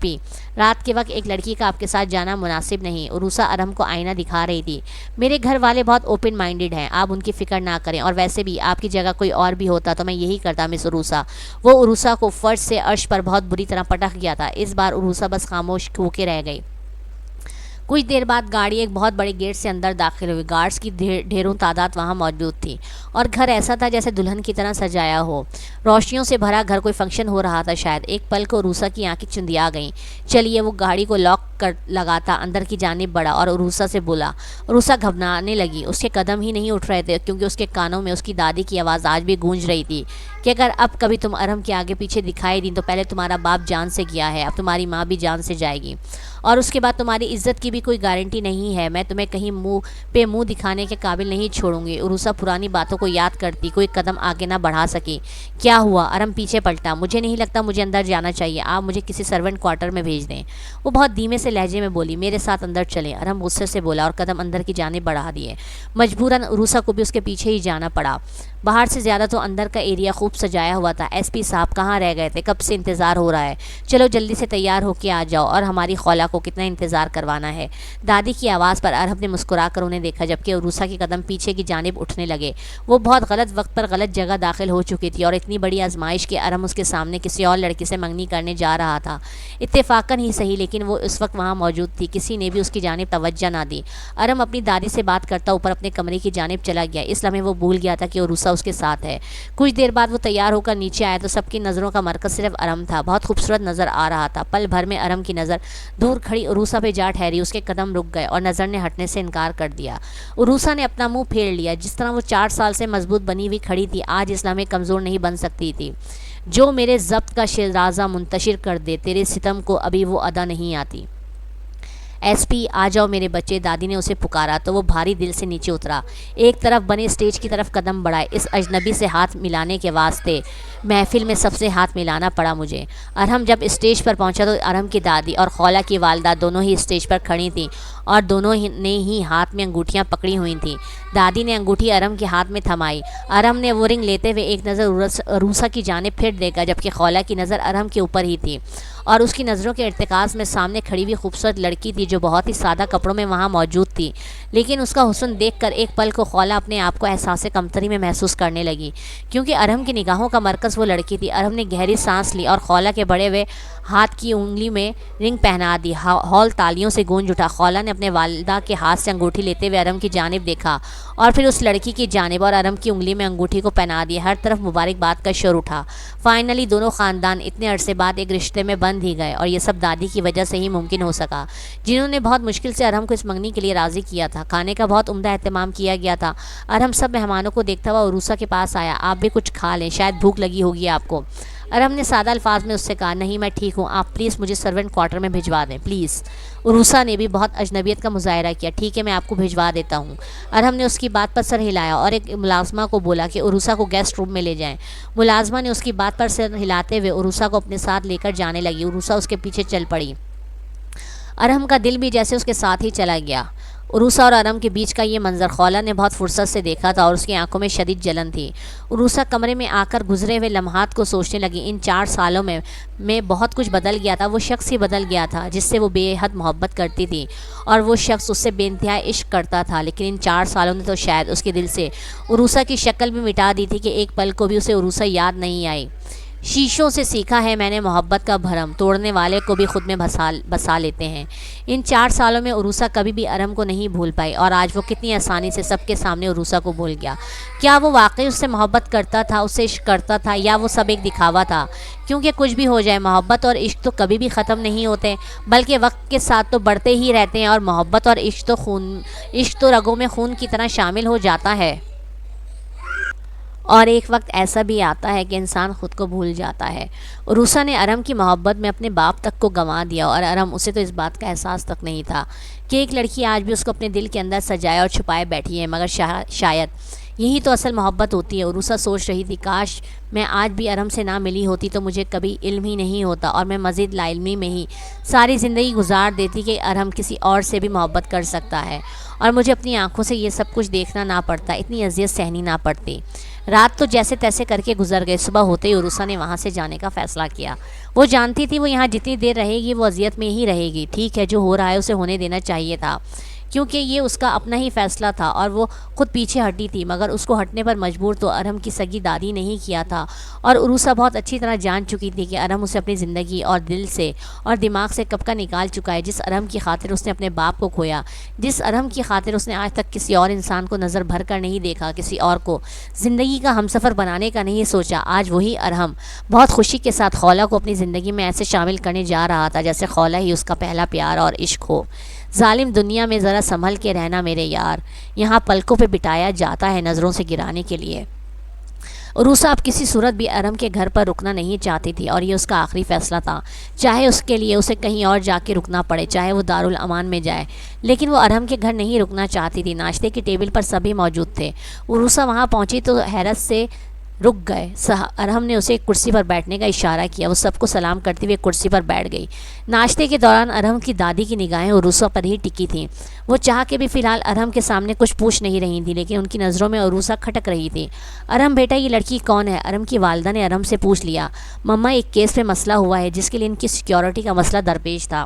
پی، رات کے وقت ایک لڑکی کا آپ کے ساتھ جانا مناسب نہیں۔ عروسہ ارم کو آئینہ دکھا رہی تھی۔ میرے گھر والے بہت اوپن مائنڈڈ ہیں، آپ ان کی فکر نہ کریں، اور ویسے بھی آپ کی جگہ کوئی اور بھی ہوتا تو میں یہی کرتا مس عروسہ۔ وہ عروسہ کو فرش سے عرش پر بہت بری طرح پٹک گیا تھا۔ اس بار عروسہ بس خاموش ہو کے رہ گئی۔ کچھ دیر بعد گاڑی ایک بہت بڑے گیٹ سے اندر داخل ہوئی۔ گارڈز کی ڈھیروں تعداد وہاں موجود تھی، اور گھر ایسا تھا جیسے دلہن کی طرح سجایا ہو، روشنیوں سے بھرا گھر، کوئی فنکشن ہو رہا تھا شاید۔ ایک پل کو عروسہ کی آنکھیں چندیا گئیں۔ چلیے، وہ گاڑی کو لاک کر لگاتا اندر کی جانب بڑھا اور عروسہ سے بولا۔ عروسہ گھبرانے لگی، اس کے قدم ہی نہیں اٹھ رہے تھے، کیونکہ اس کے کانوں میں اس کی دادی کی آواز آج بھی گونج رہی تھی کہ اگر اب کبھی تم ارم کے آگے پیچھے دکھائی دی تو پہلے تمہارا باپ جان سے گیا ہے، اب تمہاری ماں بھی جان سے جائے گی، اور اس کے بعد تمہاری عزت کی بھی کوئی گارنٹی نہیں ہے۔ میں تمہیں کہیں منہ دکھانے کے قابل نہیں چھوڑوں گی۔ عروسہ پرانی باتوں کو یاد کرتی کوئی قدم آگے نہ بڑھا سکی۔ کیا ہوا؟ ارم پیچھے پلٹا۔ مجھے نہیں لگتا مجھے اندر جانا چاہیے، آپ مجھے کسی سرونٹ کوارٹر میں بھیج دیں۔ وہ بہت دھیمے سے لہجے میں بولی، میرے ساتھ اندر چلیں۔ ارم غصے سے بولا اور قدم اندر کی جانب بڑھا دیے۔ مجبوراً عروسہ کو بھی اس کے پیچھے ہی جانا پڑا۔ باہر سے زیادہ تو اندر کا ایریا خوب سجایا ہوا تھا۔ ایس پی صاحب کہاں رہ گئے تھے؟ کب سے انتظار ہو رہا ہے، چلو جلدی سے تیار ہو کے آ جاؤ، اور ہماری خولہ کو کتنا انتظار کروانا ہے۔ دادی کی آواز پر ارم نے مسکرا کر انہیں دیکھا، جبکہ عروسہ کے قدم پیچھے کی جانب اٹھنے لگے۔ وہ بہت غلط وقت پر غلط جگہ داخل ہو چکی تھی، اور اتنی بڑی آزمائش کہ ارم اس کے سامنے کسی اور لڑکی سے منگنی کرنے جا رہا تھا۔ اتفاقاً ہی صحیح، لیکن وہ اس وقت وہاں موجود تھی، کسی نے بھی اس کی جانب توجہ نہ دی۔ ارم اپنی دادی سے بات کرتا اوپر اپنے کمرے کی جانب چلا گیا۔ اس لمحے وہ بھول گیا تھا کہ عروسہ اس کے ساتھ ہے۔ کچھ دیر بعد وہ تیار ہو کر نیچے آیا تو سب کی نظروں کا مرکز صرف ارم تھا۔ بہت خوبصورت نظر آ رہا تھا۔ پل بھر میں ارم کی نظر دور کھڑی عروسہ پہ جا ٹھہری۔ اس کے قدم رک گئے اور نظر نے ہٹنے سے انکار کر دیا۔ عروسہ نے اپنا منہ پھیر لیا۔ جس طرح وہ 4 سال سے مضبوط بنی ہوئی کھڑی تھی، آج اس لمحے کمزور نہیں بن سکتی تھی۔ جو میرے ضبط کا شیرازہ منتشر کر دے، تیرے ستم کو ابھی وہ ادا نہیں آتی۔ ایس پی آ جاؤ میرے بچے، دادی نے اسے پکارا تو وہ بھاری دل سے نیچے اترا، ایک طرف بنے اسٹیج کی طرف قدم بڑھائے۔ اس اجنبی سے ہاتھ ملانے کے واسطے محفل میں سب سے ہاتھ ملانا پڑا مجھے۔ ارم جب اسٹیج پر پہنچا تو ارم کی دادی اور خولہ کی والدہ دونوں ہی اسٹیج پر کھڑی تھیں، اور دونوں نے ہی ہاتھ میں انگوٹھیاں پکڑی ہوئی تھیں۔ دادی نے انگوٹھی ارم کے ہاتھ میں تھمائی۔ ارم نے وہ رنگ لیتے ہوئے ایک نظر عروسہ کی جانب پھر دیکھا، جبکہ خولہ کی نظر ارم کے اوپر ہی تھی، اور اس کی نظروں کے ارتکاز میں سامنے کھڑی ہوئی خوبصورت لڑکی تھی جو بہت ہی سادہ کپڑوں میں وہاں موجود تھی، لیکن اس کا حسن دیکھ کر ایک پل کو خولہ اپنے آپ کو احساس کمتری میں محسوس کرنے لگی، کیونکہ ارم کی نگاہوں کا مرکز وہ لڑکی تھی۔ ارم نے گہری سانس لی اور خولہ کے بڑے ہوئے ہاتھ کی انگلی میں رنگ پہنا دی۔ ہال تالیوں سے گونج اٹھا۔ خولہ نے اپنے والدہ کے ہاتھ سے انگوٹھی لیتے ہوئے ارم کی جانب دیکھا، اور پھر اس لڑکی کی جانب، اور ارم کی انگلی میں انگوٹھی کو پہنا دیا۔ ہر طرف مبارکباد کا شور اٹھا۔ فائنلی دونوں خاندان اتنے عرصے بعد ایک رشتے میں بندھ ہی گئے، اور یہ سب دادی کی وجہ سے ہی ممکن ہو سکا، جنہوں نے بہت مشکل سے ارم کو اس منگنی کے لیے راضی کیا تھا۔ کھانے کا بہت عمدہ اہتمام کیا گیا تھا۔ ارم سب مہمانوں کو دیکھتا ہوا عروسہ کے پاس آیا۔ آپ بھی کچھ کھا لیں، شاید بھوک لگی ہوگی آپ کو۔ ارم نے سادہ الفاظ میں اس سے کہا، نہیں میں ٹھیک ہوں، آپ پلیز مجھے سرونٹ کوارٹر میں بھجوا دیں پلیز۔ عروسہ نے بھی بہت اجنبیت کا مظاہرہ کیا، ٹھیک ہے میں آپ کو بھجوا دیتا ہوں۔ ارم نے اس کی بات پر سر ہلایا اور ایک ملازمہ کو بولا کہ عروسہ کو گیسٹ روم میں لے جائیں۔ ملازمہ نے اس کی بات پر سر ہلاتے ہوئے عروسہ کو اپنے ساتھ لے کر جانے لگی۔ عروسہ اس کے پیچھے چل پڑی۔ ارم کا دل بھی جیسے اس کے ساتھ ہی چلا گیا۔ عروسہ اور ارم کے بیچ کا یہ منظر خولہ نے بہت فرصت سے دیکھا تھا، اور اس کی آنکھوں میں شدید جلن تھی۔ عروسہ کمرے میں آ کر گزرے ہوئے لمحات کو سوچنے لگی۔ ان 4 سالوں میں بہت کچھ بدل گیا تھا۔ وہ شخص ہی بدل گیا تھا جس سے وہ بے حد محبت کرتی تھی، اور وہ شخص اس سے بے انتہا عشق کرتا تھا، لیکن ان 4 سالوں نے تو شاید اس کے دل سے عروسہ کی شکل بھی مٹا دی تھی کہ ایک پل کو بھی اسے عروسہ یاد نہیں آئی۔ شیشوں سے سیکھا ہے میں نے محبت کا بھرم، توڑنے والے کو بھی خود میں بسا لیتے ہیں۔ ان 4 سالوں میں عروسہ کبھی بھی ارم کو نہیں بھول پائی، اور آج وہ کتنی آسانی سے سب کے سامنے عروسہ کو بھول گیا۔ کیا وہ واقعی اس سے محبت کرتا تھا، اس سے عشق کرتا تھا، یا وہ سب ایک دکھاوا تھا؟ کیونکہ کچھ بھی ہو جائے، محبت اور عشق تو کبھی بھی ختم نہیں ہوتے، بلکہ وقت کے ساتھ تو بڑھتے ہی رہتے ہیں، اور محبت اور عشق تو رگوں میں خون کی طرح شامل ہو جاتا ہے۔ اور ایک وقت ایسا بھی آتا ہے کہ انسان خود کو بھول جاتا ہے۔ عروسہ نے ارم کی محبت میں اپنے باپ تک کو گنوا دیا، اور ارم اسے تو اس بات کا احساس تک نہیں تھا کہ ایک لڑکی آج بھی اس کو اپنے دل کے اندر سجائے اور چھپائے بیٹھی ہے، مگر شاید یہی تو اصل محبت ہوتی ہے۔ عروسہ سوچ رہی تھی کاش میں آج بھی ارم سے نہ ملی ہوتی تو مجھے کبھی علم ہی نہیں ہوتا اور میں مزید لا علمی میں ہی ساری زندگی گزار دیتی کہ ارم کسی اور سے بھی محبت کر سکتا ہے اور مجھے اپنی آنکھوں سے یہ سب کچھ دیکھنا نہ پڑتا، اتنی اذیت سہنی نہ پڑتی۔ رات تو جیسے تیسے کر کے گزر گئے۔ صبح ہوتے ہی عروسہ نے وہاں سے جانے کا فیصلہ کیا۔ وہ جانتی تھی وہ یہاں جتنی دیر رہے گی وہ اذیت میں ہی رہے گی۔ ٹھیک ہے، جو ہو رہا ہے اسے ہونے دینا چاہیے تھا کیونکہ یہ اس کا اپنا ہی فیصلہ تھا اور وہ خود پیچھے ہٹی تھی، مگر اس کو ہٹنے پر مجبور تو ارم کی سگی دادی نہیں کیا تھا اور عروسہ بہت اچھی طرح جان چکی تھی کہ ارم اسے اپنی زندگی اور دل سے اور دماغ سے کب کا نکال چکا ہے۔ جس ارم کی خاطر اس نے اپنے باپ کو کھویا، جس ارم کی خاطر اس نے آج تک کسی اور انسان کو نظر بھر کر نہیں دیکھا، کسی اور کو زندگی کا ہمسفر بنانے کا نہیں سوچا، آج وہی ارم بہت خوشی کے ساتھ خولا کو اپنی زندگی میں ایسے شامل کرنے جا رہا تھا جیسے خولا ہی اس کا پہلا پیار اور عشق ہو۔ ظالم دنیا میں ذرا سنبھل کے رہنا میرے یار، یہاں پلکوں پہ بٹایا جاتا ہے نظروں سے گرانے کے لیے۔ عروسہ اب کسی صورت بھی ارم کے گھر پر رکنا نہیں چاہتی تھی اور یہ اس کا آخری فیصلہ تھا، چاہے اس کے لیے اسے کہیں اور جا کے رکنا پڑے، چاہے وہ دارالامان میں جائے، لیکن وہ ارم کے گھر نہیں رکنا چاہتی تھی۔ ناشتے کی ٹیبل پر سبھی موجود تھے۔ عروسہ وہاں پہنچی تو حیرت سے رک گئے۔ ارم نے اسے ایک کرسی پر بیٹھنے کا اشارہ کیا، وہ سب کو سلام کرتے ہوئے کرسی پر بیٹھ گئی۔ ناشتے کے دوران ارم کی دادی کی نگاہیں عروسہ پر ہی ٹکی تھیں۔ وہ چاہ کے بھی فی الحال ارم کے سامنے کچھ پوچھ نہیں رہی تھی، لیکن ان کی نظروں میں عروسہ کھٹک رہی تھی۔ ارم بیٹا یہ لڑکی کون ہے؟ ارم کی والدہ نے ارم سے پوچھ لیا۔ مما ایک کیس پہ مسئلہ ہوا ہے جس کے لیے ان کی سیکیورٹی کا مسئلہ درپیش تھا،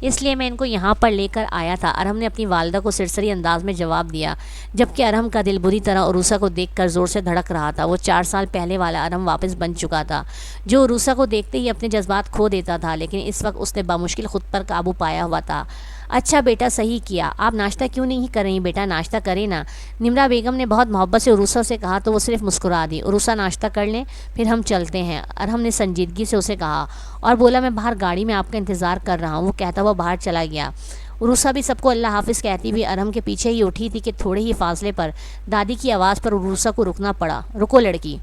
اس لیے میں ان کو یہاں پر لے کر آیا تھا، ارم نے اپنی والدہ کو سرسری انداز میں جواب دیا، جبکہ ارم کا دل بری طرح عروسہ کو دیکھ کر زور سے دھڑک رہا تھا۔ وہ 4 سال پہلے والا ارم واپس بن چکا تھا جو عروسہ کو دیکھتے ہی اپنے جذبات کھو دیتا تھا، لیکن اس وقت اس نے بمشکل خود پر قابو پایا ہوا تھا۔ اچھا بیٹا صحیح کیا، آپ ناشتہ کیوں نہیں کر رہی؟ بیٹا ناشتہ کریں نا، نمرا بیگم نے بہت محبت سے عروسہ سے کہا تو وہ صرف مسکرا دی۔ عروسہ ناشتہ کر لیں پھر ہم چلتے ہیں، ارم نے سنجیدگی سے اسے کہا اور بولا میں باہر گاڑی میں آپ کا انتظار کر رہا ہوں۔ وہ کہتا ہوا باہر چلا گیا۔ عروسہ بھی سب کو اللہ حافظ کہتی ہوئی ارم کے پیچھے ہی اٹھی تھی کہ تھوڑے ہی فاصلے پر دادی کی آواز پر عروسہ کو رکنا پڑا۔ رکو لڑکی۔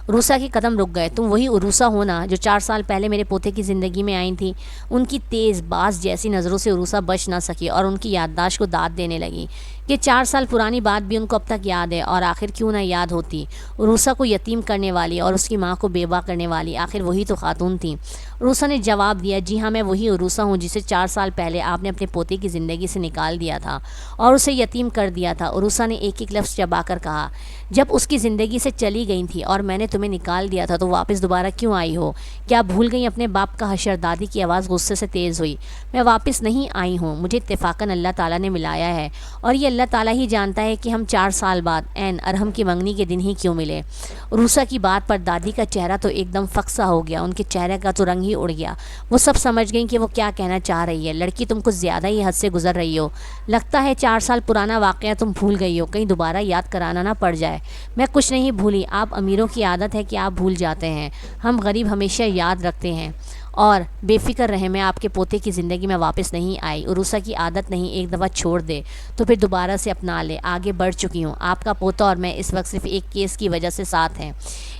عروسہ کے قدم رک گئے۔ تم وہی عروسہ ہو نا جو 4 سال پہلے میرے پوتے کی زندگی میں آئی تھی؟ ان کی تیز باز جیسی نظروں سے عروسہ بچ نہ سکی اور ان کی یادداشت کو داد دینے لگی۔ یہ 4 سال پرانی بات بھی ان کو اب تک یاد ہے، اور آخر کیوں نہ یاد ہوتی؟ عروسہ کو یتیم کرنے والی اور اس کی ماں کو بیوہ کرنے والی آخر وہی تو خاتون تھیں۔ عروسہ نے جواب دیا، جی ہاں میں وہی عروسہ ہوں جسے 4 سال پہلے آپ نے اپنے پوتے کی زندگی سے نکال دیا تھا اور اسے یتیم کر دیا تھا۔ عروسہ نے ایک ایک لفظ چبا کر کہا، جب اس کی زندگی سے چلی گئی تھی اور میں نے تمہیں نکال دیا تھا تو واپس دوبارہ کیوں آئی ہو؟ کیا بھول گئی اپنے باپ کا حشر؟ دادی کی آواز غصے سے تیز ہوئی۔ میں واپس نہیں آئی ہوں، مجھے اتفاقاً اللہ تعالیٰ نے ملایا ہے اور یہ اللہ تعالیٰ ہی جانتا ہے کہ ہم 4 سال بعد عین ارحم کی منگنی کے دن ہی کیوں ملے۔ عروسہ کی بات پر دادی کا چہرہ تو ایک دم فقسا ہو گیا، ان کے چہرے کا تو رنگ ہی اڑ گیا۔ وہ سب سمجھ گئیں کہ وہ کیا کہنا چاہ رہی ہے۔ لڑکی تم کچھ زیادہ ہی حد سے گزر رہی ہو، لگتا ہے 4 سال پرانا واقعہ تم بھول گئی ہو، کہیں دوبارہ یاد کرانا نہ پڑ جائے۔ میں کچھ نہیں بھولی، آپ امیروں کی عادت ہے کہ آپ بھول جاتے ہیں، ہم غریب ہمیشہ یاد رکھتے ہیں۔ اور بے فکر رہیں، میں آپ کے پوتے کی زندگی میں واپس نہیں آئی۔ عروسہ کی عادت نہیں، ایک دفعہ چھوڑ دے تو پھر دوبارہ سے اپنا لے، آگے بڑھ چکی ہوں۔ آپ کا پوتا اور میں اس وقت صرف ایک کیس کی وجہ سے ساتھ ہیں،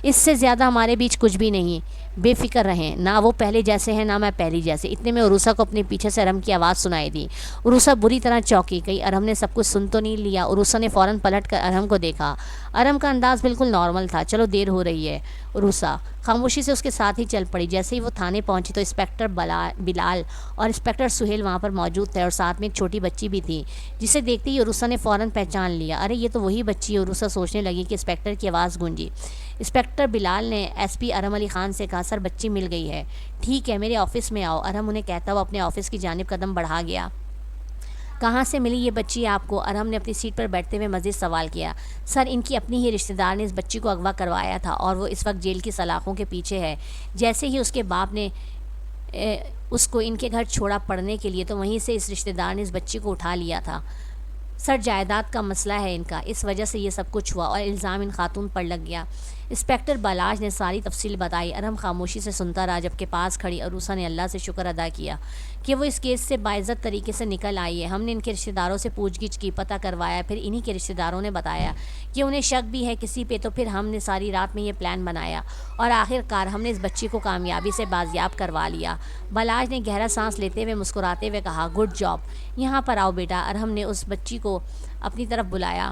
اس سے زیادہ ہمارے بیچ کچھ بھی نہیں۔ بے فکر رہیں، نہ وہ پہلے جیسے ہیں نہ میں پہلی جیسے۔ اتنے میں عروسہ کو اپنے پیچھے سے ارم کی آواز سنائی دی۔ عروسہ بری طرح چونکی، کہیں ارم نے سب کچھ سن تو نہیں لیا۔ عروسہ نے فوراً پلٹ کر ارم کو دیکھا۔ ارم کا انداز بالکل نارمل تھا۔ چلو دیر ہو رہی ہے۔ عروسہ خاموشی سے اس کے ساتھ ہی چل پڑی۔ جیسے ہی وہ تھانے پہنچی تو انسپکٹر بلال اور انسپکٹر سہیل وہاں پر موجود تھے اور ساتھ میں ایک چھوٹی بچی بھی تھی، جسے دیکھتے ہی عروسہ نے فوراً پہچان لیا۔ ارے یہ تو وہی بچی ہے، عروسہ سوچنے لگی کہ انسپکٹر کی آواز گونجی۔ انسپکٹر بلال نے ایس پی ارم علی خان سے کہا، سر بچی مل گئی ہے۔ ٹھیک ہے میرے آفس میں آؤ۔ ارم انہیں کہتا ہوا اپنے آفس کی جانب قدم بڑھا گیا۔ کہاں سے ملی یہ بچی آپ کو؟ ارم نے اپنی سیٹ پر بیٹھتے ہوئے مزید سوال کیا۔ سر ان کی اپنی ہی رشتہ دار نے اس بچی کو اغوا کروایا تھا اور وہ اس وقت جیل کی سلاخوں کے پیچھے ہے۔ جیسے ہی اس کے باپ نے اس کو ان کے گھر چھوڑا پڑھنے کے لیے تو وہیں سے اس رشتہ دار نے اس بچی کو اٹھا لیا تھا۔ سر جائیداد کا مسئلہ ہے ان کا، اس وجہ سے یہ سب کچھ ہوا اور الزام ان خاتون پر لگ گیا۔ انسپکٹر بالاج نے ساری تفصیل بتائی۔ ارم خاموشی سے سنتا رہا، جبکہ پاس کھڑی عروسہ نے اللہ سے شکر ادا کیا کہ وہ اس کیس سے باعزت طریقے سے نکل آئی ہے۔ ہم نے ان کے رشتہ داروں سے پوچھ گچھ کی، پتہ کروایا، پھر انہی کے رشتہ داروں نے بتایا کہ انہیں شک بھی ہے کسی پہ، تو پھر ہم نے ساری رات میں یہ پلان بنایا اور آخر کار ہم نے اس بچی کو کامیابی سے بازیاب کروا لیا۔ بالاج نے گہرا سانس لیتے ہوئے مسکراتے ہوئے کہا، گڈ جاب، یہاں پر آؤ بیٹا۔ ارحم نے اس بچی کو اپنی طرف بلایا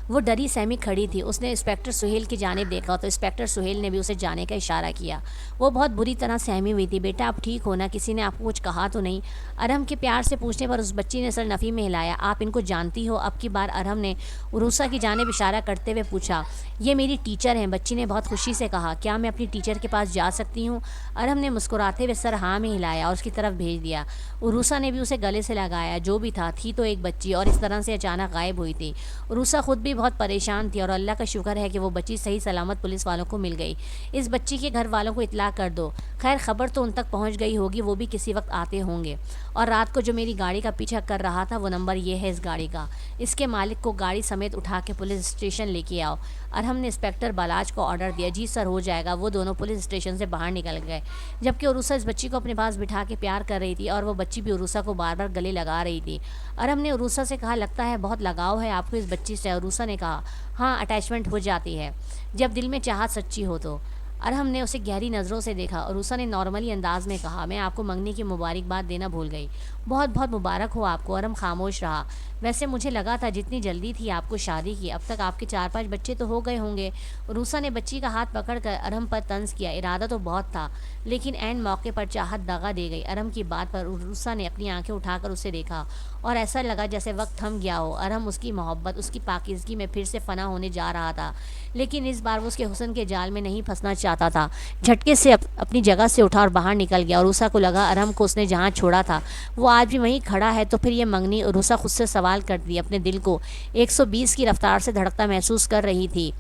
وہ ڈری سہمی کھڑی تھی۔ اس نے انسپیکٹر سہیل کی جانب دیکھا تو انسپیکٹر سہیل نے بھی اسے جانے کا اشارہ کیا۔ وہ بہت بری طرح سہمی ہوئی تھی۔ بیٹا آپ ٹھیک ہو نا؟ کسی نے آپ کو کچھ کہا تو نہیں؟ ارہم کے پیار سے پوچھنے پر اس بچی نے سر نفی میں ہلایا۔ آپ ان کو جانتی ہو؟ اب کی بار ارہم نے عروسہ کی جانب اشارہ کرتے ہوئے پوچھا۔ یہ میری ٹیچر ہیں، بچی نے بہت خوشی سے کہا۔ کیا میں اپنی ٹیچر کے پاس جا سکتی ہوں؟ ارہم نے مسکراتے ہوئے سر ہاں میں ہلایا اور اس کی طرف بھیج دیا۔ عروسہ نے بھی اسے گلے سے لگایا۔ جو بھی تھی تو ایک بچی، اور اس طرح سے اچانک غائب ہوئی تھی۔ عروسہ خود بھی بہت پریشان تھی اور اللہ کا شکر ہے کہ وہ بچی صحیح سلامت پولیس والوں کو مل گئی۔ اس بچی کے گھر والوں کو اطلاع کر دو۔ خیر خبر تو ان تک پہنچ گئی ہوگی، وہ بھی کسی وقت آتے ہوں گے۔ اور رات کو جو میری گاڑی کا پیچھا کر رہا تھا وہ نمبر یہ ہے اس گاڑی کا، اس کے مالک کو گاڑی سمیت اٹھا کے پولیس اسٹیشن لے کے آؤ۔ ارہم نے انسپیکٹر بالاج کو آرڈر دیا۔ جی سر ہو جائے گا۔ وہ دونوں پولیس اسٹیشن سے باہر نکل گئے، جبکہ عروسہ اس بچی کو اپنے پاس بٹھا کے پیار کر رہی تھی اور وہ بچی بھی عروسہ کو بار بار گلے لگا رہی تھی۔ ارہم نے عروسہ سے کہا لگتا ہے بہت لگاؤ ہے آپ کو اس بچی سے؟ عروسہ نے کہا ہاں اٹیچمنٹ ہو جاتی ہے جب دل میں چاہت سچی ہو تو۔ ارہم نے اسے گہری نظروں سے دیکھا۔ عروسہ نے نارملی انداز میں کہا میں آپ کو منگنی کی مبارکباد دینا بھول گئی، بہت بہت مبارک ہو آپ کو۔ ارہم خاموش رہا۔ ویسے مجھے لگا تھا جتنی جلدی تھی آپ کو شادی کی اب تک آپ کے 4-5 بچے تو ہو گئے ہوں گے۔ عروسہ نے بچی کا ہاتھ پکڑ کر ارہم پر طنز کیا۔ ارادہ تو بہت تھا لیکن عین موقع پر چاہت دغا دے گئی۔ ارہم کی بات پر عروسہ نے اپنی آنکھیں اٹھا کر اسے دیکھا اور ایسا لگا جیسے وقت تھم گیا ہو۔ ارہم اس کی محبت، اس کی پاکیزگی میں پھر سے فنا ہونے جا رہا تھا، لیکن اس بار وہ اس کے حسن کے جال میں نہیں پھنسنا چاہتا تھا۔ جھٹکے سے اپنی جگہ سے اٹھا اور باہر نکل گیا۔ عروسہ کو لگا ارہم کو اس نے جہاں چھوڑا تھا وہ آج بھی وہیں کھڑا ہے تو پھر یہ منگنی؟ عروسہ خود سے سوال کرتی اپنے دل کو 120 کی رفتار سے دھڑکتا محسوس کر رہی تھی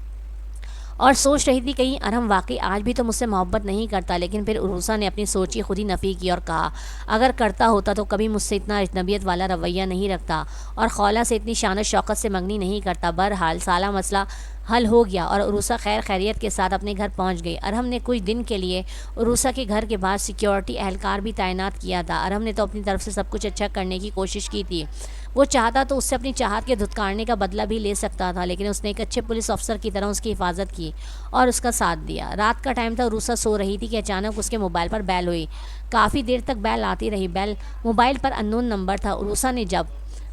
اور سوچ رہی تھی کہیں ارہم واقعی آج بھی تو مجھ سے محبت نہیں کرتا۔ لیکن پھر عروسہ نے اپنی سوچ کی خود ہی نفی کی اور کہا اگر کرتا ہوتا تو کبھی مجھ سے اتنا اجنبیت والا رویہ نہیں رکھتا اور خولہ سے اتنی شان و شوکت سے منگنی نہیں کرتا۔ بہرحال سالہ مسئلہ حل ہو گیا اور عروسہ خیر خیریت کے ساتھ اپنے گھر پہنچ گئی۔ ارہم نے کچھ دن کے لیے عروسہ کے گھر کے باہر سیکیورٹی اہلکار بھی تعینات کیا تھا۔ ارہم نے تو اپنی طرف سے سب کچھ اچھا کرنے کی کوشش کی تھی۔ وہ چاہتا تو اس سے اپنی چاہت کے دھتکارنے کا بدلہ بھی لے سکتا تھا، لیکن اس نے ایک اچھے پولیس افسر کی طرح اس کی حفاظت کی اور اس کا ساتھ دیا۔ رات کا ٹائم تھا، عروسہ سو رہی تھی کہ اچانک اس کے موبائل پر بیل ہوئی۔ کافی دیر تک بیل آتی رہی۔ بیل موبائل پر ان نون نمبر تھا۔ عروسہ نے جب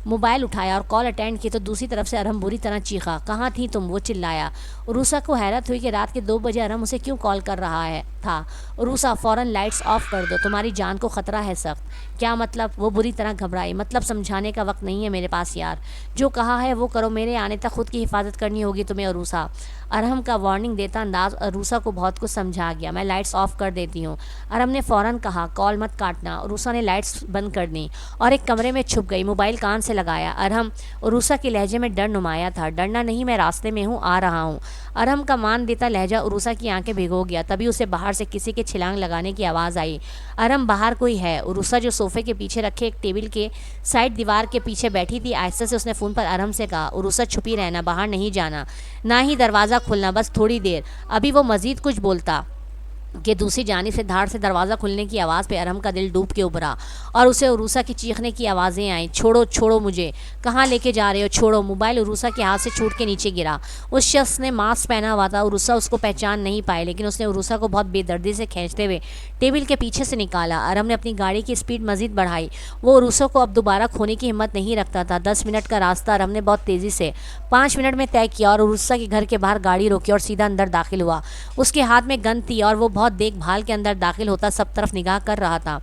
موبائل اٹھایا اور کال اٹینڈ کی تو دوسری طرف سے ارہم بری طرح چیخا۔ کہاں تھی تم؟ وہ چلایا۔ عروسہ کو حیرت ہوئی کہ رات کے 2 بجے ارہم اسے کیوں کال کر رہا تھا۔ عروسہ فوراً لائٹس آف کر دو، تمہاری جان کو خطرہ ہے سخت۔ کیا مطلب؟ وہ بری طرح گھبرائی۔ مطلب سمجھانے کا وقت نہیں ہے میرے پاس یار، جو کہا ہے وہ کرو، میرے آنے تک خود کی حفاظت کرنی ہوگی تمہیں۔ عروسہ ارہم کا وارننگ دیتا انداز عروسہ کو بہت کچھ سمجھا گیا۔ میں لائٹس آف کر دیتی ہوں، ارہم نے فوراً کہا، کال مت کاٹنا۔ عروسہ نے لائٹس بند کر دیں اور ایک کمرے میں چھپ گئی، موبائل کان سے لگایا۔ ارہم؟ عروسہ کے لہجے میں ڈر نمایاں تھا۔ ڈرنا نہیں، میں راستے میں ہوں، آ رہا ہوں۔ ارہم کا مان دیتا لہجہ عروسہ کی آنکھیں بھگو گیا۔ تبھی اسے باہر سے کسی کے چھلانگ لگانے کی آواز آئی۔ ارہم باہر کوئی ہے؟ عروسہ جو صوفے کے پیچھے رکھے ایک ٹیبل کے سائڈ دیوار کے پیچھے بیٹھی تھی، آہستہ سے اس نے فون پر ارہم سے کہا، عروسہ چھپی رہنا، باہر نہیں جانا، نہ ہی دروازہ کھولنا، بس تھوڑی دیر۔ ابھی وہ مزید کچھ بولتا کہ دوسری جانب سے دھاڑ سے دروازہ کھلنے کی آواز پہ ارہم کا دل ڈوب کے ابھرا اور اسے عروسہ کی چیخنے کی آوازیں آئیں، چھوڑو چھوڑو مجھے، کہاں لے کے جا رہے ہو، چھوڑو۔ موبائل عروسہ کے ہاتھ سے چھوٹ کے نیچے گرا۔ اس شخص نے ماسک پہنا ہوا تھا۔ عروسہ اس کو پہچان نہیں پائے، لیکن اس نے عروسہ کو بہت بے دردی سے کھینچتے ہوئے ٹیبل کے پیچھے سے نکالا۔ ارہم نے اپنی گاڑی کی سپیڈ مزید بڑھائی۔ وہ عروسہ کو اب دوبارہ کھونے کی ہمت نہیں رکھتا تھا۔ 10 منٹ کا راستہ ارہم نے بہت تیزی سے 5 منٹ میں طے کیا اور عروسہ کے گھر کے باہر گاڑی روکی اور سیدھا اندر داخل ہوا۔ اس کے ہاتھ میں گن تھی اور وہ بہت دیکھ بھال کے اندر داخل ہوتا سب طرف نگاہ کر رہا تھا،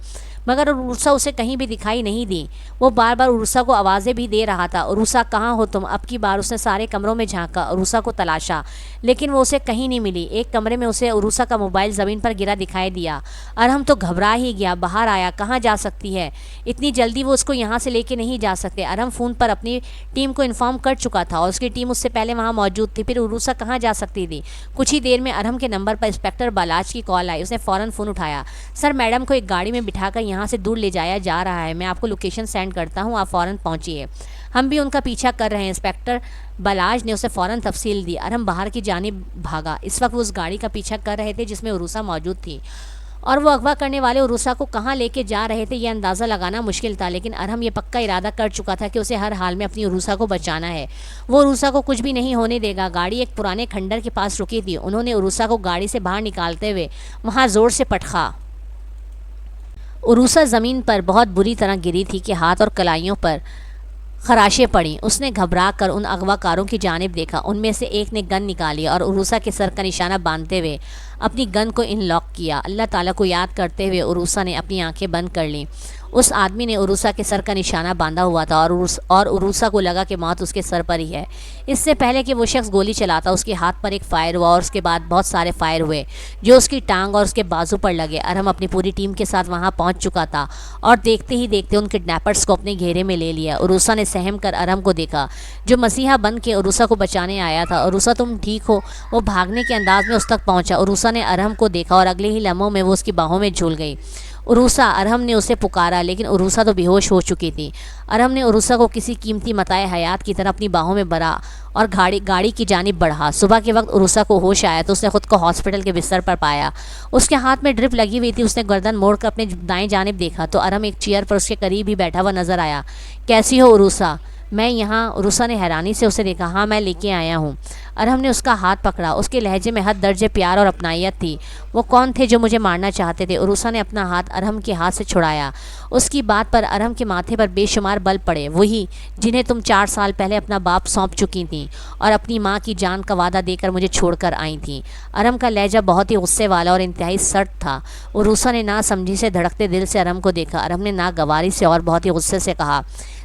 مگر عروسہ اسے کہیں بھی دکھائی نہیں دی۔ وہ بار بار عروسہ کو آوازیں بھی دے رہا تھا، عروسہ کہاں ہو تم؟ اب کی بار اس نے سارے کمروں میں جھانکا، عروسہ کو تلاشا، لیکن وہ اسے کہیں نہیں ملی۔ ایک کمرے میں اسے عروسہ کا موبائل زمین پر گرا دکھائی دیا۔ ارہم تو گھبرا ہی گیا، باہر آیا، کہاں جا سکتی ہے اتنی جلدی؟ وہ اس کو یہاں سے لے کے نہیں جا سکتے۔ ارہم فون پر اپنی ٹیم کو انفارم کر چکا تھا اور اس کی ٹیم اس سے پہلے وہاں موجود تھی، پھر عروسہ کہاں جا سکتی تھی؟ کچھ ہی دیر میں ارہم کے نمبر پر انسپیکٹر بالاج کی کال آئی۔ اس نے فوراً فون اٹھایا، سر میڈم کو ایک گاڑی میں بٹھا کر یہاں سے دور لے جایا جا رہا ہے، میں آپ کو لوکیشن سینڈ کرتا ہوں، آپ فوراً پہنچیے، ہم بھی ان کا پیچھا کر رہے ہیں۔ انسپیکٹر بالاج نے اسے فوراً تفصیل دی۔ ارہم باہر کی جانب بھاگا۔ اس وقت وہ اس گاڑی کا پیچھا کر رہے تھے جس میں عروسہ موجود تھی، اور وہ اغوا کرنے والے عروسہ کو کہاں لے کے جا رہے تھے یہ اندازہ لگانا مشکل تھا، لیکن ارہم یہ پکا ارادہ کر چکا تھا کہ اسے ہر حال میں اپنی عروسہ کو بچانا ہے۔ وہ عروسہ کو کچھ بھی نہیں ہونے دے گا۔ گاڑی ایک پرانے کھنڈر کے پاس رکی تھی۔ انہوں نے عروسہ کو گاڑی سے باہر نکالتے ہوئے وہاں زور سے پٹخا۔ عروسہ زمین پر بہت بری طرح گری تھی کہ ہاتھ اور کلائیوں پر خراشیں پڑیں۔ اس نے گھبرا کر ان اغوا کاروں کی جانب دیکھا۔ ان میں سے ایک نے گن نکالی اور عروسہ کے سر کا نشانہ باندھتے ہوئے اپنی گن کو ان لاک کیا۔ اللہ تعالیٰ کو یاد کرتے ہوئے عروسہ نے اپنی آنکھیں بند کر لیں۔ اس آدمی نے عروسہ کے سر کا نشانہ باندھا ہوا تھا اور عروسہ کو لگا کہ موت اس کے سر پر ہی ہے۔ اس سے پہلے کہ وہ شخص گولی چلاتا اس کے ہاتھ پر ایک فائر ہوا اور اس کے بعد بہت سارے فائر ہوئے جو اس کی ٹانگ اور اس کے بازو پر لگے۔ ارہم اپنی پوری ٹیم کے ساتھ وہاں پہنچ چکا تھا اور دیکھتے ہی دیکھتے ان کڈنیپرز کو اپنے گھیرے میں لے لیا۔ عروسہ نے سہم کر ارہم کو دیکھا جو مسیحا بن کے عروسہ کو بچانے آیا تھا۔ عروسہ تم ٹھیک ہو؟ وہ بھاگنے کے انداز میں اس تک پہنچا۔ عروسہ نے ارہم کو دیکھا اور اگلے ہی لمحوں میں وہ اس کی باہوں میں جھول گئی۔ عروسہ، ارہم نے اسے پکارا لیکن عروسہ تو بے ہوش ہو چکی تھی۔ ارہم نے عروسہ کو کسی قیمتی متاع حیات کی طرح اپنی باہوں میں بھرا اور گاڑی کی جانب بڑھا۔ صبح کے وقت عروسہ کو ہوش آیا تو اس نے خود کو ہاسپٹل کے بستر پر پایا۔ اس کے ہاتھ میں ڈرپ لگی ہوئی تھی۔ اس نے گردن موڑ کر اپنے دائیں جانب دیکھا تو ارہم ایک چیئر پر اس کے قریب ہی بیٹھا ہوا نظر آیا۔ کیسی ہو عروسہ؟ میں یہاں۔ عروسہ نے حیرانی سے اسے دیکھا۔ ہاں میں لے کے آیا ہوں۔ ارہم نے اس کا ہاتھ پکڑا۔ اس کے لہجے میں حد درجے پیار اور اپنائیت تھی۔ وہ کون تھے جو مجھے مارنا چاہتے تھے؟ عروسہ نے اپنا ہاتھ ارہم کے ہاتھ سے چھڑایا۔ اس کی بات پر ارہم کے ماتھے پر بے شمار بل پڑے، وہی جنہیں تم 4 سال پہلے اپنا باپ سونپ چکی تھیں اور اپنی ماں کی جان کا وعدہ دے کر مجھے چھوڑ کر آئی تھیں۔ ارہم کا لہجہ بہت ہی غصے والا اور انتہائی سرد تھا۔ عروسہ نے ناسمجھی سے دھڑکتے دل سے ارہم کو دیکھا۔ ارہم نے ناگواری سے اور بہت ہی غصے سے کہا،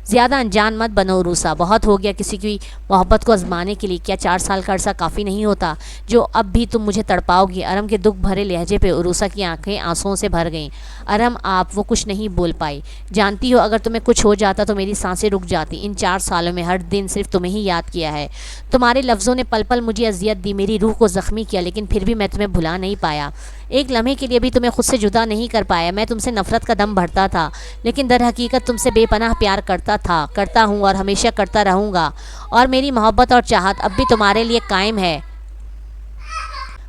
زیادہ انجان مت بنو عروسہ، بہت ہو گیا کسی کی محبت کو آزمانے کے لیے۔ کیا 4 سال کا عرصہ کافی نہیں ہوتا جو اب بھی تم مجھے تڑپاؤ گی؟ ارہم کے دکھ بھرے لہجے پہ عروسہ کی آنکھیں آنسوؤں سے بھر گئیں۔ ارہم وہ کچھ نہیں بول پائی۔ جانتی ہو اگر تمہیں کچھ ہو جاتا تو میری سانسیں رک جاتی۔ ان 4 سالوں میں ہر دن صرف تمہیں ہی یاد کیا ہے۔ تمہارے لفظوں نے پل پل مجھے اذیت دی، میری روح کو زخمی کیا، لیکن پھر بھی میں تمہیں بھلا نہیں پایا۔ ایک لمحے کے لیے بھی تمہیں خود سے جدا نہیں کر پایا۔ میں تم سے نفرت کا دم بھرتا تھا لیکن در حقیقت تم سے بے پناہ پیار کرتا ہوں اور ہمیشہ کرتا رہوں گا، اور میری محبت اور چاہت اب بھی تمہارے لیے قائم ہے۔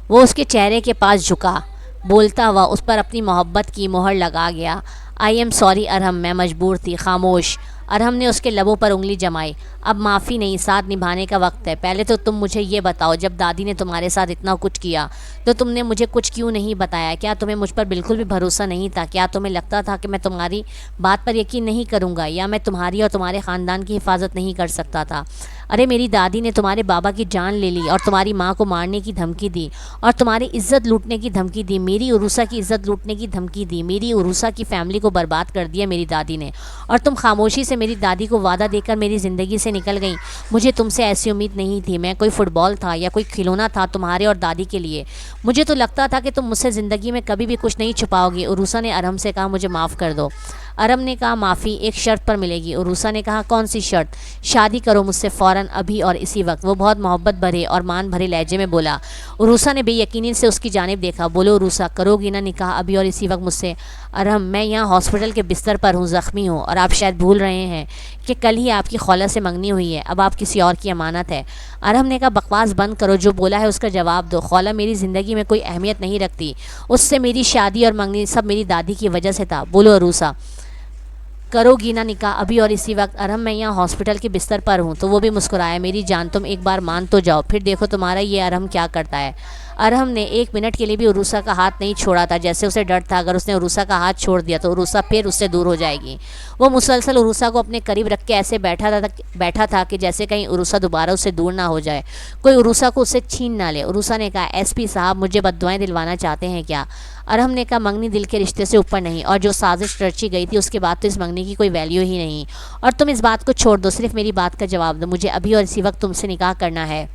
وہ اس کے چہرے کے پاس جھکا، بولتا ہوا اس پر اپنی محبت کی مہر لگا گیا۔ آئی ایم سوری ارہم، میں مجبور تھی۔ خاموش۔ ارہم نے اس کے لبوں پر انگلی جمائی۔ اب معافی نہیں، ساتھ نبھانے کا وقت ہے۔ پہلے تو تم مجھے یہ بتاؤ، جب دادی نے تمہارے ساتھ اتنا کچھ کیا تو تم نے مجھے کچھ کیوں نہیں بتایا؟ کیا تمہیں مجھ پر بالکل بھی بھروسہ نہیں تھا؟ کیا تمہیں لگتا تھا کہ میں تمہاری بات پر یقین نہیں کروں گا، یا میں تمہاری اور تمہارے خاندان کی حفاظت نہیں کر سکتا تھا؟ ارے میری دادی نے تمہارے بابا کی جان لے لی اور تمہاری ماں کو مارنے کی دھمکی دی اور تمہاری عزت لوٹنے کی دھمکی دی، میری عروسہ کی عزت لوٹنے کی دھمکی دی، میری عروسہ کی فیملی کو برباد کر دیا میری دادی نے، اور تم خاموشی سے میری دادی کو وعدہ دے کر میری زندگی سے نکل گئی۔ مجھے تم سے ایسی امید نہیں تھی، میں کوئی فٹ بال تھا یا کوئی کھلونا تھا تمہارے اور دادی کے لیے؟ مجھے تو لگتا تھا کہ تم مجھ سے زندگی میں کبھی بھی کچھ نہیں چھپاؤ گی۔ عروسہ نے ارہم سے کہا، مجھے معاف کر دو۔ ارہم نے کہا، معافی ایک شرط پر ملے گی۔ عروسہ نے کہا، کون سی شرط؟ شادی کرو مجھ سے فوراً، ابھی اور اسی وقت۔ وہ بہت محبت بھرے اور مان بھرے لہجے میں بولا۔ عروسہ نے بے یقینی سے اس کی جانب دیکھا۔ بولو عروسہ، کرو گی نا نکاح ابھی اور اسی وقت مجھ سے؟ ارہم، میں یہاں ہاسپٹل کے بستر پر ہوں، زخمی ہوں، اور آپ شاید بھول رہے ہیں کہ کل ہی آپ کی خولہ سے منگنی ہوئی ہے، اب آپ کسی اور کی امانت ہے۔ ارہم نے کہا، بکواس بند کرو، جو بولا ہے اس کا جواب دو۔ خولہ میری زندگی میں کوئی اہمیت نہیں رکھتی، اس سے میری شادی اور منگنی سب میری دادی کی وجہ سے تھا۔ بولو عروسہ، کرو گی نا نکاح ابھی اور اسی وقت؟ ارہم، میں یہاں ہاسپٹل کے بستر پر ہوں۔ تو وہ بھی مسکرایا، میری جان تم ایک بار مان تو جاؤ، پھر دیکھو تمہارا یہ ارہم کیا کرتا ہے۔ ارہم نے 1 منٹ کے لیے بھی عروسہ کا ہاتھ نہیں چھوڑا تھا، جیسے اسے ڈر تھا اگر اس نے عروسہ کا ہاتھ چھوڑ دیا تو عروسہ پھر اس سے دور ہو جائے گی۔ وہ مسلسل عروسہ کو اپنے قریب رکھ کے ایسے بیٹھا تھا کہ جیسے کہیں عروسہ دوبارہ اس سے دور نہ ہو جائے، کوئی عروسہ کو اس سے چھین نہ لے۔ عروسہ نے کہا، ایس پی صاحب مجھے بددعائیں دلوانا چاہتے ہیں کیا؟ ارہم نے کہا، منگنی دل کے رشتے سے اوپر نہیں، اور جو سازش رچی گئی تھی اس کے بعد تو اس منگنی کی کوئی ویلیو ہی نہیں، اور تم اس بات کو چھوڑ دو، صرف میری بات کا جواب دو، مجھے ابھی اور اسی وقت تم سے نکاح کرنا ہے۔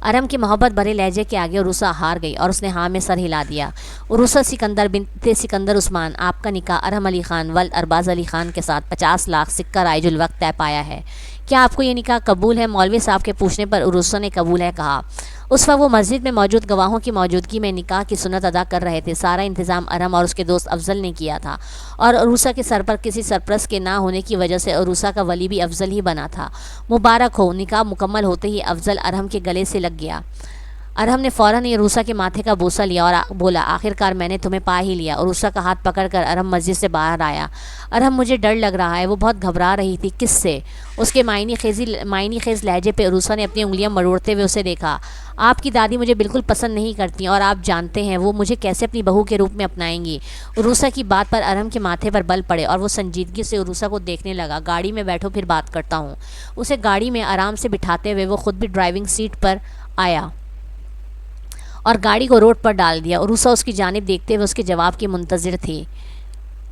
ارہم کے محبت بھرے لہجے کے آگے عروسہ ہار گئی اور اس نے ہاں میں سر ہلا دیا۔ عروسہ سکندر بنت سکندر عثمان، آپ کا نکاح ارہم علی خان ولد ارباز علی خان کے ساتھ 50 لاکھ سکہ رائج الوقت طے پایا ہے۔ کیا آپ کو یہ نکاح قبول ہے؟ مولوی صاحب کے پوچھنے پر عروسہ نے قبول ہے کہا۔ اس وقت وہ مسجد میں موجود گواہوں کی موجودگی میں نکاح کی سنت ادا کر رہے تھے۔ سارا انتظام ارہم اور اس کے دوست افضل نے کیا تھا، اور عروسہ کے سر پر کسی سرپرست کے نہ ہونے کی وجہ سے عروسہ کا ولی بھی افضل ہی بنا تھا۔ مبارک ہو۔ نکاح مکمل ہوتے ہی افضل ارہم کے گلے سے لگ گیا۔ ارحم نے فوراً عروسہ کے ماتھے کا بوسہ لیا اور بولا آخرکار میں نے تمہیں پا ہی لیا۔ عروسہ کا ہاتھ پکڑ کر ارحم مسجد سے باہر آیا۔ ارحم مجھے ڈر لگ رہا ہے۔ وہ بہت گھبرا رہی تھی۔ کس سے؟ اس کے معنی خیز لہجے پہ عروسہ نے اپنی انگلیاں مروڑتے ہوئے اسے دیکھا۔ آپ کی دادی مجھے بالکل پسند نہیں کرتی اور آپ جانتے ہیں وہ مجھے کیسے اپنی بہو کے روپ میں اپنائیں گی۔ عروسہ کی بات پر ارحم کے ماتھے پر بل پڑے اور وہ سنجیدگی سے عروسہ کو دیکھنے لگا۔ گاڑی میں بیٹھو پھر بات کرتا ہوں۔ اسے گاڑی میں آرام سے بٹھاتے ہوئے وہ خود بھی ڈرائیونگ سیٹ پر آیا اور گاڑی کو روڈ پر ڈال دیا۔ عروسہ اس کی جانب دیکھتے ہوئے اس کے جواب کی منتظر تھی۔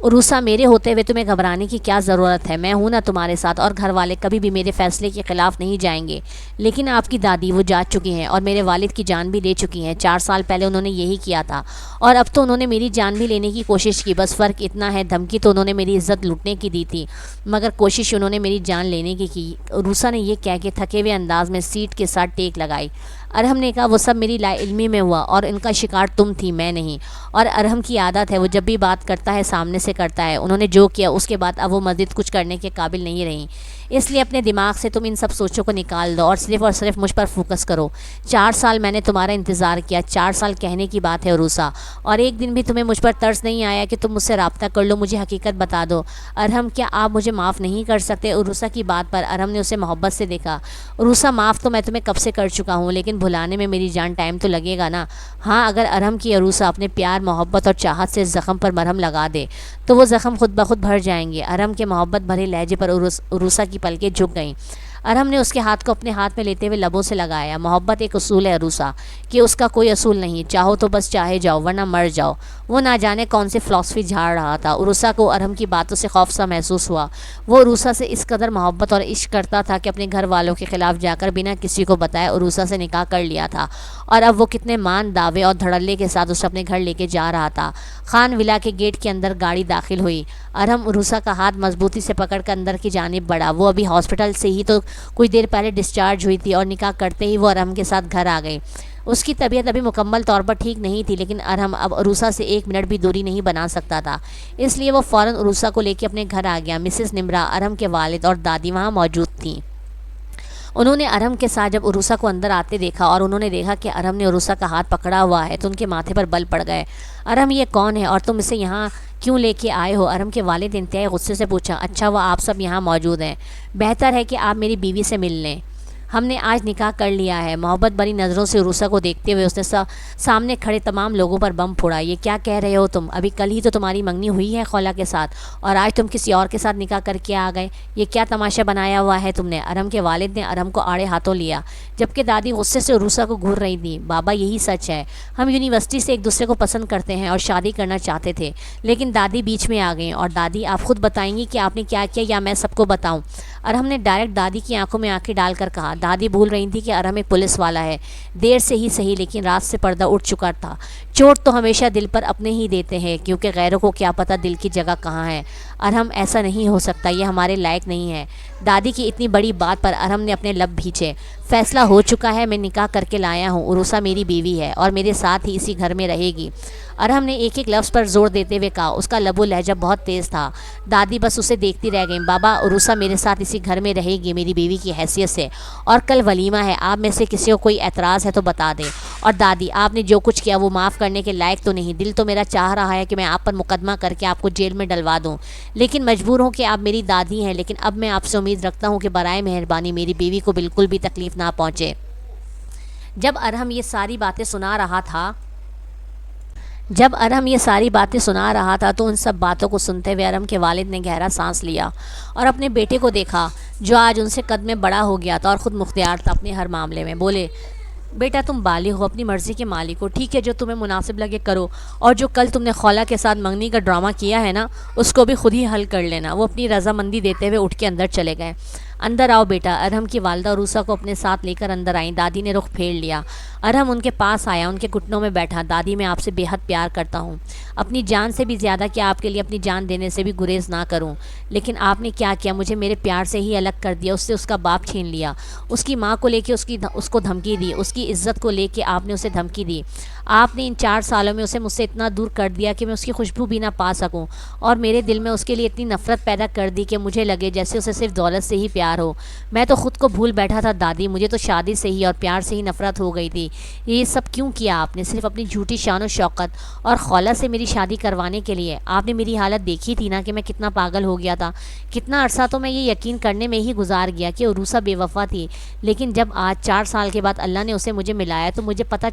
عروسہ میرے ہوتے ہوئے تمہیں گھبرانے کی کیا ضرورت ہے؟ میں ہوں نا تمہارے ساتھ، اور گھر والے کبھی بھی میرے فیصلے کے خلاف نہیں جائیں گے۔ لیکن آپ کی دادی وہ جا چکی ہیں اور میرے والد کی جان بھی لے چکی ہیں۔ 4 سال پہلے انہوں نے یہی کیا تھا اور اب تو انہوں نے میری جان بھی لینے کی کوشش کی۔ بس فرق اتنا ہے دھمکی تو انہوں نے میری عزت لوٹنے کی دی تھی مگر کوشش انہوں نے میری جان لینے کی۔ عروسہ نے یہ کہہ کے تھکے ہوئے انداز میں سیٹ کے ساتھ ٹیک لگائی۔ ارحم نے کہا وہ سب میری لا علمی میں ہوا اور ان کا شکار تم تھی، میں نہیں۔ اور ارحم کی عادت ہے وہ جب بھی بات کرتا ہے سامنے سے کرتا ہے۔ انہوں نے جو کیا اس کے بعد اب وہ مزید کچھ کرنے کے قابل نہیں رہیں۔ اس لیے اپنے دماغ سے تم ان سب سوچوں کو نکال دو اور صرف مجھ پر فوکس کرو۔ 4 سال میں نے تمہارا انتظار کیا۔ 4 سال کہنے کی بات ہے عروسہ، اور ایک دن بھی تمہیں مجھ پر ترس نہیں آیا کہ تم مجھ سے رابطہ کر لو، مجھے حقیقت بتا دو۔ ارحم کیا آپ مجھے معاف نہیں کر سکتے؟ عروسہ کی بات پر ارحم نے اسے محبت سے دیکھا۔ عروسہ معاف تو میں تمہیں کب سے کر چکا ہوں، لیکن بھلانے میں میری جان ٹائم تو لگے گا نا۔ ہاں اگر ارحم کی عروسہ اپنے پیار محبت اور چاہت سے اس زخم پر مرہم لگا دے تو وہ زخم خود بخود بھر جائیں گے۔ ارحم کے محبت بھرے لہجے پر عروسہ کی پلکیں جھک گئیں۔ ارحم نے اس کے ہاتھ کو اپنے ہاتھ میں لیتے ہوئے لبوں سے لگایا۔ محبت ایک اصول ہے عروسہ، کہ اس کا کوئی اصول نہیں، چاہو تو بس چاہے جاؤ ورنہ مر جاؤ۔ وہ نہ جانے کون سی فلسفی جھاڑ رہا تھا۔ عروسہ کو ارحم کی باتوں سے خوف سا محسوس ہوا۔ وہ عروسہ سے اس قدر محبت اور عشق کرتا تھا کہ اپنے گھر والوں کے خلاف جا کر بنا کسی کو بتائے عروسہ سے نکاح کر لیا تھا، اور اب وہ کتنے مان دعوے اور دھڑلے کے ساتھ اسے اپنے گھر لے کے جا رہا تھا۔ خان ولا کے گیٹ کے اندر گاڑی داخل ہوئی۔ ارحم عروسہ کا ہاتھ مضبوطی سے پکڑ کر اندر کی جانب بڑھا۔ وہ ابھی ہاسپٹل سے ہی تو کچھ دیر پہلے ڈسچارج ہوئی تھی اور نکاح کرتے ہی وہ ارحم کے ساتھ گھر آ گئی۔ اس کی طبیعت ابھی مکمل طور پر ٹھیک نہیں تھی، لیکن ارحم اب عروسہ سے 1 منٹ بھی دوری نہیں بنا سکتا تھا، اس لیے وہ فوراً عروسہ کو لے کے اپنے گھر آ گیا۔ مسز نمرا، ارحم کے والد اور دادی وہاں موجود تھیں۔ انہوں نے ارحم کے ساتھ جب عروسہ کو اندر آتے دیکھا اور انہوں نے دیکھا کہ ارحم نے عروسہ کا ہاتھ پکڑا ہوا ہے تو ان کے ماتھے پر بل پڑ گئے۔ ارحم یہ کون ہے اور تم اسے یہاں کیوں لے کے آئے ہو؟ ارحم کے والد انتہائی غصے سے پوچھا۔ اچھا وہ آپ سب یہاں موجود ہیں، بہتر ہے کہ آپ میری بیوی سے مل لیں۔ ہم نے آج نکاح کر لیا ہے۔ محبت بھری نظروں سے عروسہ کو دیکھتے ہوئے اس نے سامنے کھڑے تمام لوگوں پر بم پھوڑا۔ یہ کیا کہہ رہے ہو تم؟ ابھی کل ہی تو تمہاری منگنی ہوئی ہے خولا کے ساتھ اور آج تم کسی اور کے ساتھ نکاح کر کے آ گئے۔ یہ کیا تماشا بنایا ہوا ہے تم نے؟ ارحم کے والد نے ارحم کو آڑے ہاتھوں لیا جبکہ دادی غصے سے عروسہ کو گھور رہی تھی۔ بابا یہی سچ ہے، ہم یونیورسٹی سے ایک دوسرے کو پسند کرتے ہیں اور شادی کرنا چاہتے تھے، لیکن دادی بیچ میں آ گئیں۔ اور دادی آپ خود بتائیں گی کہ آپ نے کیا کیا یا میں سب کو بتاؤں؟ ارحم نے ڈائریکٹ دادی کی آنکھوں میں آنکھیں ڈال کر کہا۔ دادی بھول رہی تھی کہ ارحم ایک پولیس والا ہے۔ دیر سے ہی صحیح لیکن رات سے پردہ اٹھ چکا تھا۔ چوٹ تو ہمیشہ دل پر اپنے ہی دیتے ہیں، کیونکہ غیروں کو کیا پتہ دل کی جگہ کہاں ہے۔ ارحم ایسا نہیں ہو سکتا، یہ ہمارے لائق نہیں ہے۔ دادی کی اتنی بڑی بات پر ارحم نے اپنے لب بھینچے۔ فیصلہ ہو چکا ہے، میں نکاح کر کے لایا ہوں۔ عروسہ میری بیوی ہے اور میرے ساتھ ہی اسی گھر میں رہے گی۔ ارحم نے ایک ایک لفظ پر زور دیتے ہوئے کہا۔ اس کا لب و لہجہ بہت تیز تھا۔ دادی بس اسے دیکھتی رہ گئیں۔ بابا عروسہ میرے ساتھ اسی گھر میں رہے گی میری بیوی کی حیثیت سے، اور کل ولیمہ ہے، آپ میں سے کسی کو کوئی اعتراض ہے تو بتا دیں۔ اور دادی آپ نے جو کچھ کیا وہ معاف کرنے کے لائق تو نہیں۔ دل تو میرا چاہ رہا ہے کہ میں آپ پر مقدمہ کر کے آپ کو جیل میں ڈلوا دوں، لیکن مجبور ہوں کہ آپ میری دادی ہیں۔ لیکن اب میں آپ سے امید رکھتا ہوں کہ برائے مہربانی میری بیوی کو بالکل بھی تکلیف نہ پہنچے۔ جب ارحم یہ ساری باتیں سنا رہا تھا تو ان سب باتوں کو سنتے ہوئے ارحم کے والد نے گہرا سانس لیا اور اپنے بیٹے کو دیکھا جو آج ان سے قد میں بڑا ہو گیا تھا اور خود مختار تھا اپنے ہر معاملے میں۔ بولے، بیٹا تم بالغ ہو، اپنی مرضی کے مالک ہو، ٹھیک ہے جو تمہیں مناسب لگے کرو، اور جو کل تم نے خولا کے ساتھ منگنی کا ڈرامہ کیا ہے نا اس کو بھی خود ہی حل کر لینا۔ وہ اپنی رضامندی دیتے ہوئے اٹھ کے اندر چلے گئے۔ اندر آؤ بیٹا۔ ارحم کی والدہ عروسہ کو اپنے ساتھ لے کر اندر آئیں۔ دادی نے رخ پھیر لیا۔ ارحم ان کے پاس آیا، ان کے گھٹنوں میں بیٹھا۔ دادی میں آپ سے بے حد پیار کرتا ہوں، اپنی جان سے بھی زیادہ، کہ آپ کے لیے اپنی جان دینے سے بھی گریز نہ کروں، لیکن آپ نے کیا کیا؟ مجھے میرے پیار سے ہی الگ کر دیا، اس سے اس کا باپ چھین لیا، اس کی ماں کو لے کے اس کو دھمکی دی، اس کی عزت کو لے کے آپ نے اسے دھمکی دی۔ آپ نے ان 4 سالوں میں اسے مجھ سے اتنا دور کر دیا کہ میں اس کی خوشبو بھی نہ پا سکوں، اور میرے دل میں اس کے لیے اتنی نفرت پیدا کر دی کہ مجھے لگے جیسے اسے صرف دولت سے ہی پیار ہو۔ میں تو خود کو بھول بیٹھا تھا دادی، مجھے تو شادی سے ہی اور پیار سے ہی نفرت ہو گئی تھی۔ یہ سب کیوں کیا آپ نے؟ صرف اپنی جھوٹی شان و شوکت اور خولہ سے میری شادی کروانے کے لیے۔ آپ نے میری حالت دیکھی تھی نا کہ میں کتنا پاگل ہو گیا تھا۔ کتنا عرصہ تو میں یہ یقین کرنے میں ہی گزار گیا کہ عروسہ بے وفا تھی، لیکن جب آج 4 سال کے بعد اللہ نے اسے مجھے ملایا تو مجھے پتہ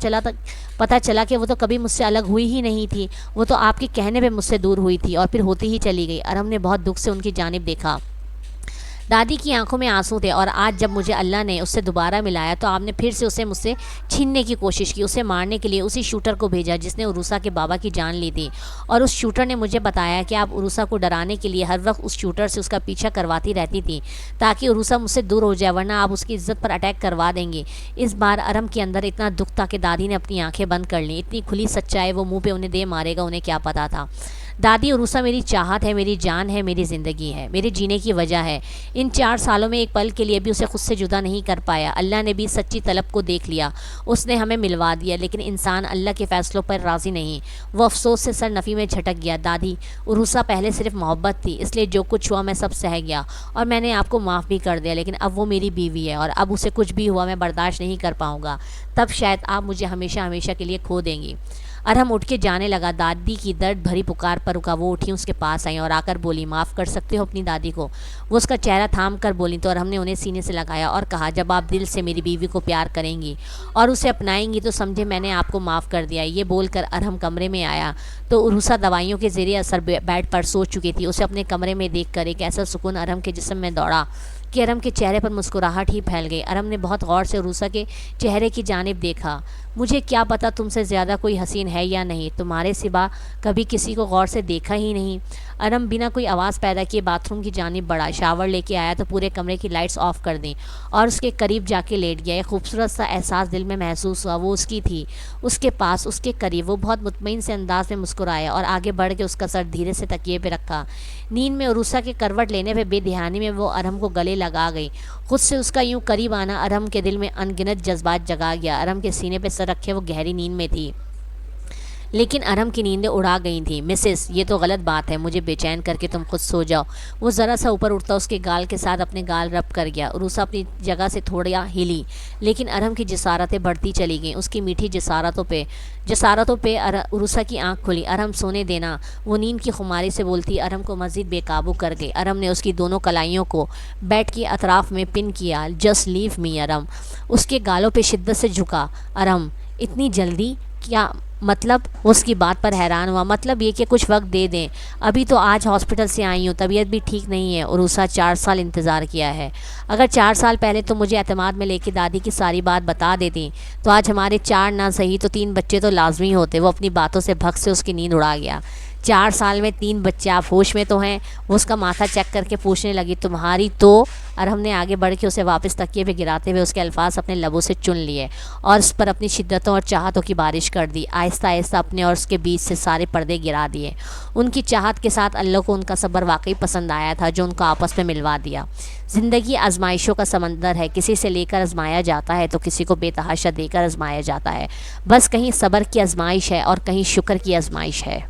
چلا کہ وہ تو کبھی مجھ سے الگ ہوئی ہی نہیں تھی، وہ تو آپ کے کہنے پہ مجھ سے دور ہوئی تھی اور پھر ہوتی ہی چلی گئی۔ ارم نے بہت دکھ سے ان کی جانب دیکھا۔ دادی کی آنکھوں میں آنسو تھے، اور آج جب مجھے اللہ نے اس سے دوبارہ ملایا تو آپ نے پھر سے اسے مجھ سے چھیننے کی کوشش کی، اسے مارنے کے لیے اسی شوٹر کو بھیجا جس نے عروسہ کے بابا کی جان لی تھی، اور اس شوٹر نے مجھے بتایا کہ آپ عروسہ کو ڈرانے کے لیے ہر وقت اس شوٹر سے اس کا پیچھا کرواتی رہتی تھی تاکہ عروسہ مجھ سے دور ہو جائے، ورنہ آپ اس کی عزت پر اٹیک کروا دیں گے۔ اس بار ارم کے اندر اتنا دکھ تھا کہ دادی نے اپنی آنکھیں بند کر لیں، اتنی کھلی سچائی وہ منہ پہ انہیں دے مارے گا، انہیں کیا پتا تھا۔ دادی، عروسہ میری چاہت ہے، میری جان ہے، میری زندگی ہے، میرے جینے کی وجہ ہے۔ ان 4 سالوں میں ایک پل کے لیے بھی اسے خود سے جدا نہیں کر پایا۔ اللہ نے بھی سچی طلب کو دیکھ لیا، اس نے ہمیں ملوا دیا، لیکن انسان اللہ کے فیصلوں پر راضی نہیں۔ وہ افسوس سے سر نفی میں جھٹک گیا۔ دادی، عروسہ پہلے صرف محبت تھی، اس لیے جو کچھ ہوا میں سب سہ گیا، اور میں نے آپ کو معاف بھی کر دیا، لیکن اب وہ میری بیوی ہے اور اب اسے کچھ بھی ہوا میں برداشت نہیں کر پاؤں گا۔ تب شاید آپ مجھے ہمیشہ ہمیشہ کے لیے کھو دیں گی۔ ارہم اٹھ کے جانے لگا۔ دادی کی درد بھری پکار پر رکا، وہ اٹھی اس کے پاس آئیں اور آ کر بولی، معاف کر سکتے ہو اپنی دادی کو؟ وہ اس کا چہرہ تھام کر بولی تو ارہم نے انہیں سینے سے لگایا اور کہا، جب آپ دل سے میری بیوی کو پیار کریں گی اور اسے اپنائیں گی تو سمجھے میں نے آپ کو معاف کر دیا۔ یہ بول کر ارہم کمرے میں آیا تو عروسہ دوائیوں کے زیر اثر بیڈ پر سو چکی تھی۔ اسے اپنے کمرے میں دیکھ کر ایک ایسا سکون ارہم کے جسم میں دوڑا کہ ارہم کے چہرے پر مسکراہٹ ہی پھیل گئی۔ ارہم نے بہت غور سے عروسہ کے چہرے کی جانب دیکھا۔ مجھے کیا پتا تم سے زیادہ کوئی حسین ہے یا نہیں، تمہارے سوا کبھی کسی کو غور سے دیکھا ہی نہیں۔ ارہم بنا کوئی آواز پیدا کیے باتھ روم کی جانب بڑھا، شاور لے کے آیا تو پورے کمرے کی لائٹس آف کر دیں اور اس کے قریب جا کے لیٹ گیا۔ ایک خوبصورت سا احساس دل میں محسوس ہوا، وہ اس کی تھی، اس کے پاس، اس کے قریب۔ وہ بہت مطمئن سے انداز میں مسکرایا اور آگے بڑھ کے اس کا سر دھیرے سے تکیے پہ رکھا۔ نیند میں عروسہ کے کروٹ لینے پہ بے دھیانی میں وہ ارہم کو گلے لگا گئی۔ خود سے اس کا یوں قریب آنا ارہم کے دل میں انگنت جذبات جگا گیا۔ ارہم کے سینے پہ سر رکھے وہ گہری نیند میں تھی، لیکن ارہم کی نیندیں اڑا گئی تھیں۔ مسز، یہ تو غلط بات ہے، مجھے بے چین کر کے تم خود سو جاؤ۔ وہ ذرا سا اوپر اٹھتا اس کے گال کے ساتھ اپنے گال رب کر گیا۔ عروسہ اپنی جگہ سے تھوڑا ہلی، لیکن ارہم کی جسارتیں بڑھتی چلی گئیں۔ اس کی میٹھی جسارتوں پہ عروسہ کی آنکھ کھلی۔ ارہم، سونے دینا، وہ نیند کی خماری سے بولتی ارہم کو مزید بے قابو کر گئی۔ ارہم نے اس کی دونوں کلائیوں کو بیڈ کے اطراف میں پن کیا۔ جسٹ لیو می ارہم۔ اس کے گالوں پہ شدت سے جھکا۔ ارہم، اتنی جلدی؟ کیا مطلب؟ وہ اس کی بات پر حیران ہوا۔ مطلب یہ کہ کچھ وقت دے دیں، ابھی تو آج ہاسپٹل سے آئی ہوں، طبیعت بھی ٹھیک نہیں ہے۔ عروسہ، 4 سال انتظار کیا ہے، اگر 4 سال پہلے تو مجھے اعتماد میں لے کے دادی کی ساری بات بتا دیتی تو آج ہمارے 4 نہ صحیح تو 3 بچے تو لازمی ہوتے۔ وہ اپنی باتوں سے بھگ سے اس کی نیند اڑا گیا۔ 4 سال میں 3 بچے، آپ ہوش میں تو ہیں؟ وہ اس کا ماتھا چیک کر کے پوچھنے لگی۔ تمہاری تو؟ ارہم نے آگے بڑھ کے اسے واپس تکیے پہ گراتے ہوئے اس کے الفاظ اپنے لبوں سے چن لیے اور اس پر اپنی شدتوں اور چاہتوں کی بارش کر دی۔ آہستہ آہستہ اپنے اور اس کے بیچ سے سارے پردے گرا دیے۔ ان کی چاہت کے ساتھ اللہ کو ان کا صبر واقعی پسند آیا تھا جو ان کو آپس میں ملوا دیا۔ زندگی آزمائشوں کا سمندر ہے، کسی سے لے کر آزمایا جاتا ہے تو کسی کو بے تحاشا دے کر آزمایا جاتا ہے۔ بس کہیں صبر کی آزمائش ہے اور کہیں شکر کی آزمائش ہے۔